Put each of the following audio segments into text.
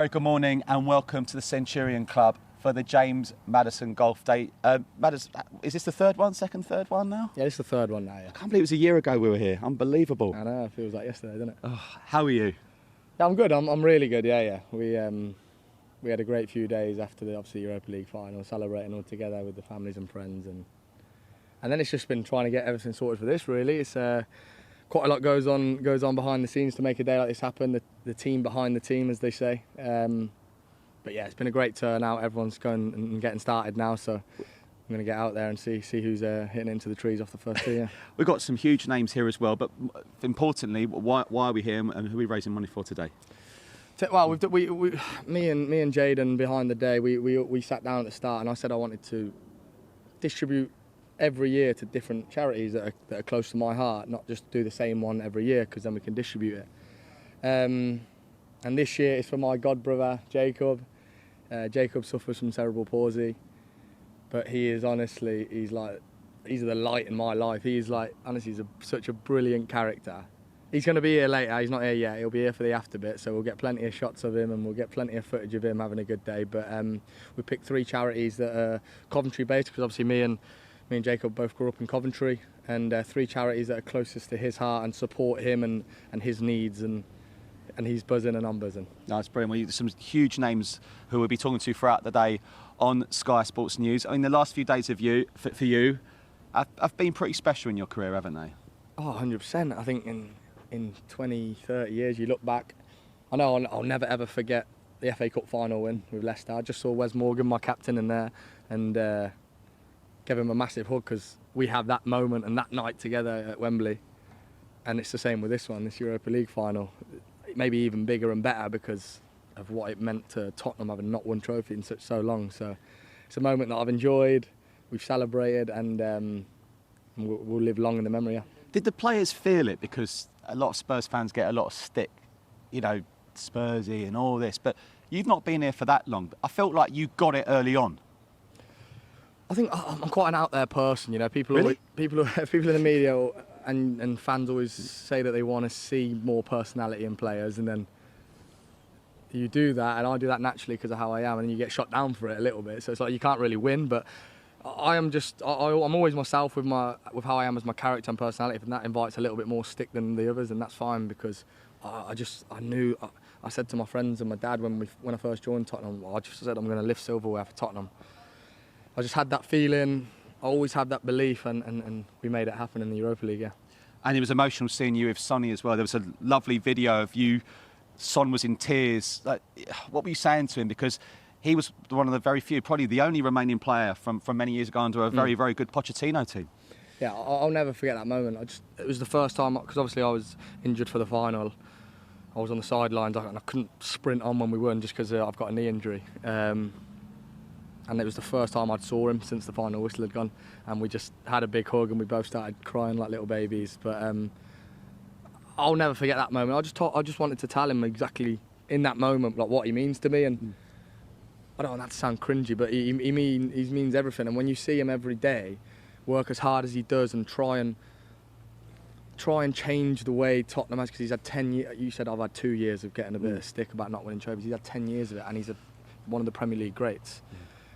Very good morning and welcome to the Centurion Club for the James Maddison Golf Day. Maddison, is this the third one, third one now? Yeah, this is the third one now, yeah. I can't believe it was a year ago we were here. Unbelievable. I know, it feels like yesterday, doesn't it? Oh, how are you? Yeah, I'm good, I'm really good, yeah. We had a great few days after the Europa League final, celebrating all together with the families and friends, and then it's just been trying to get everything sorted for this, really. It's quite a lot goes on behind the scenes to make a day like this happen. The team behind the team, as they say. But yeah, it's been a great turnout. Everyone's going and getting started now, so I'm going to get out there and see who's hitting into the trees off the first tee. Yeah. We've got some huge names here as well, but importantly, why are we here and who are we raising money for today? Well, me and Jaden behind the day, we sat down at the start and I said I wanted to distribute every year to different charities that are close to my heart, not just do the same one every year, because then we can distribute it. And this year it's for my god brother Jacob. Jacob suffers from cerebral palsy, but he is honestly, he's the light in my life. He's such a brilliant character. He's going to be here later. He's not here yet. He'll be here for the after bit, so we'll get plenty of shots of him and we'll get plenty of footage of him having a good day. But we picked 3 charities that are Coventry based, because obviously me and Jacob both grew up in Coventry, and 3 charities that are closest to his heart and support him and his needs, and he's buzzing and I'm buzzing. That's brilliant. Well, some huge names who we'll be talking to throughout the day on Sky Sports News. I mean, the last few days for you have been pretty special in your career, haven't they? Oh, 100%. I think in 20, 30 years, you look back, I know I'll never ever forget the FA Cup final win with Leicester. I just saw Wes Morgan, my captain, in there, and gave him a massive hug, because we have that moment and that night together at Wembley. And it's the same with this one, this Europa League final. Maybe even bigger and better because of what it meant to Tottenham having not won trophy in so long. So it's a moment that I've enjoyed, we've celebrated, and we'll live long in the memory. Yeah. Did the players feel it? Because a lot of Spurs fans get a lot of stick, Spursy and all this, but you've not been here for that long. I felt like you got it early on. I think I'm quite an out there person, People in the media and fans always say that they want to see more personality in players, and then you do that, and I do that naturally because of how I am, and you get shot down for it a little bit. So it's like you can't really win, but I'm always myself with how I am as my character and personality, and that invites a little bit more stick than the others, and that's fine, because I said to my friends and my dad when I first joined Tottenham, I just said I'm going to lift silverware for Tottenham. I just had that feeling. I always had that belief, and we made it happen in the Europa League, yeah. And it was emotional seeing you with Sonny as well. There was a lovely video of you. Son was in tears. What were you saying to him? Because he was one of the very few, probably the only remaining player from many years ago under a very, very good Pochettino team. Yeah, I'll never forget that moment. It was the first time, because obviously I was injured for the final. I was on the sidelines and I couldn't sprint on when we won just because I've got a knee injury. And it was the first time I'd saw him since the final whistle had gone, and we just had a big hug and we both started crying like little babies. But I'll never forget that moment. I just wanted to tell him exactly in that moment what he means to me, and I don't want that to sound cringy, but he means everything. And when you see him every day work as hard as he does and try and change the way Tottenham has, because he's had 10 years. You said I've had 2 years of getting a bit of stick about not winning trophies. He's had 10 years of it, and he's one of the Premier League greats.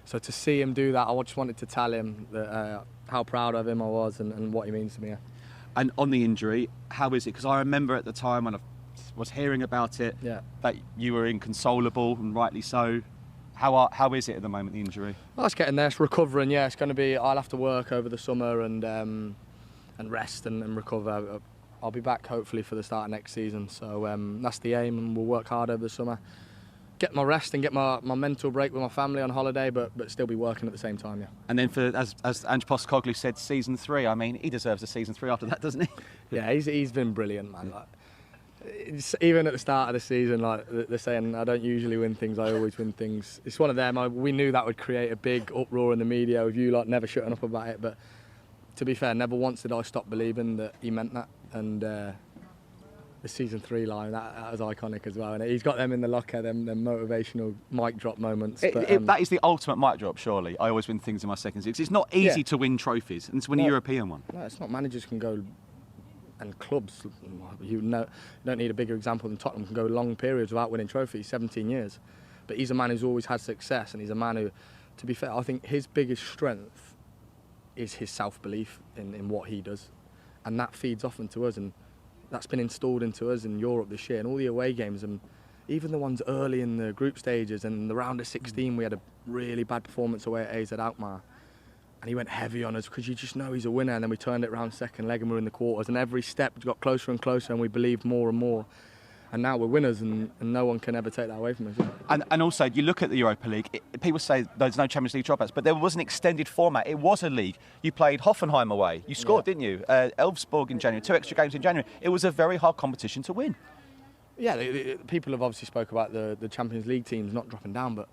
So to see him do that, I just wanted to tell him that, how proud of him I was and what he means to me. And on the injury, how is it? Because I remember at the time when I was hearing about it, that you were inconsolable, and rightly so. How is it at the moment, the injury? Well, it's getting there. It's recovering. Yeah, it's going to be. I'll have to work over the summer and rest and recover. I'll be back hopefully for the start of next season. So that's the aim, and we'll work hard over the summer. Get my rest and get my mental break with my family on holiday, but still be working at the same time, yeah. And then as Ange Postecoglou said, season 3. I mean, he deserves a season 3 after that, doesn't he? Yeah, he's been brilliant, man. Even at the start of the season, they're saying I don't usually win things, I always win things. It's one of them. We knew that would create a big uproar in the media with you never shutting up about it. But to be fair, never once did I stop believing that he meant that. And the season 3 line, that was iconic as well. And he's got them in the locker, them motivational mic drop moments. That is the ultimate mic drop, surely. I always win things in my second season. It's not easy to win trophies and to win a European one. No, it's not. Managers can go and clubs. You don't need a bigger example than Tottenham, can go long periods without winning trophies, 17 years. But he's a man who's always had success, and he's a man who, to be fair, I think his biggest strength is his self-belief in what he does. And that feeds off into us, and that's been installed into us in Europe this year, and all the away games, and even the ones early in the group stages, and the round of 16 we had a really bad performance away at AZ Alkmaar. And he went heavy on us because you just know he's a winner. And then we turned it round second leg and we were in the quarters. And every step got closer and closer, and we believed more and more. And now we're winners, and no one can ever take that away from us. And also, you look at the Europa League, people say there's no Champions League dropouts, but there was an extended format. It was a league. You played Hoffenheim away. You scored, didn't you? Elfsborg in January, 2 extra games in January. It was a very hard competition to win. Yeah, people have obviously spoke about the Champions League teams not dropping down, but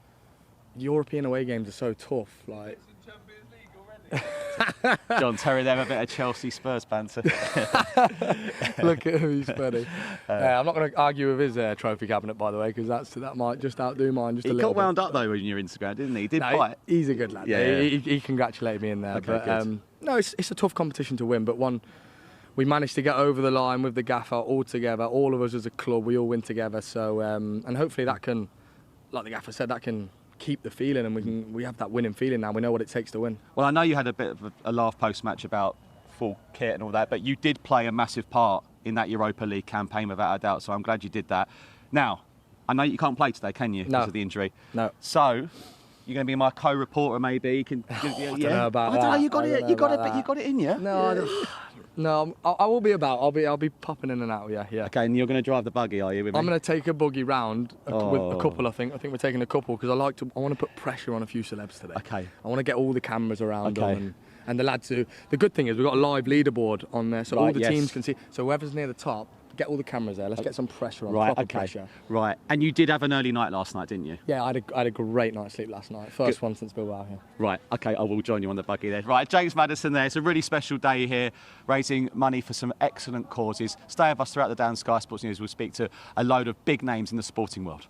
European away games are so tough. Like, John Terry there, a bit of Chelsea Spurs banter. Look at him, he's funny. I'm not going to argue with his trophy cabinet, by the way, because that might just outdo mine just a little bit. He got wound up though on your Instagram, didn't he? He did fight. He's a good lad. Yeah. He congratulated me in there. Okay, but no, it's a tough competition to win, but one we managed to get over the line with the gaffer all together. All of us as a club, we all win together. So and hopefully that can, like the gaffer said, that can keep the feeling, and we have that winning feeling now. We know what it takes to win. Well, I know you had a bit of a laugh post-match about full kit and all that, but you did play a massive part in that Europa League campaign without a doubt, so I'm glad you did that. Now, I know you can't play today, can you, because of the injury? No. So, you're going to be my co-reporter maybe? You can, I don't know about that. I don't know, you got it in you? No, no, I will be about. I'll be popping in and out. Yeah. Okay, and you're going to drive the buggy, are you? With me? I'm going to take a buggy round with a couple. I think we're taking a couple because I want to put pressure on a few celebs today. Okay. I want to get all the cameras around them and the lads who. The good thing is we've got a live leaderboard on there, so all the teams can see. So whoever's near the top, get all the cameras there. Let's get some pressure on. Proper pressure. Right. And you did have an early night last night, didn't you? Yeah, I had a great night's sleep last night. First one since Bilbao. Yeah. Right. Okay. I will join you on the buggy there. Right. James Maddison there. It's a really special day here, raising money for some excellent causes. Stay with us throughout the day on Sky Sports News. We'll speak to a load of big names in the sporting world.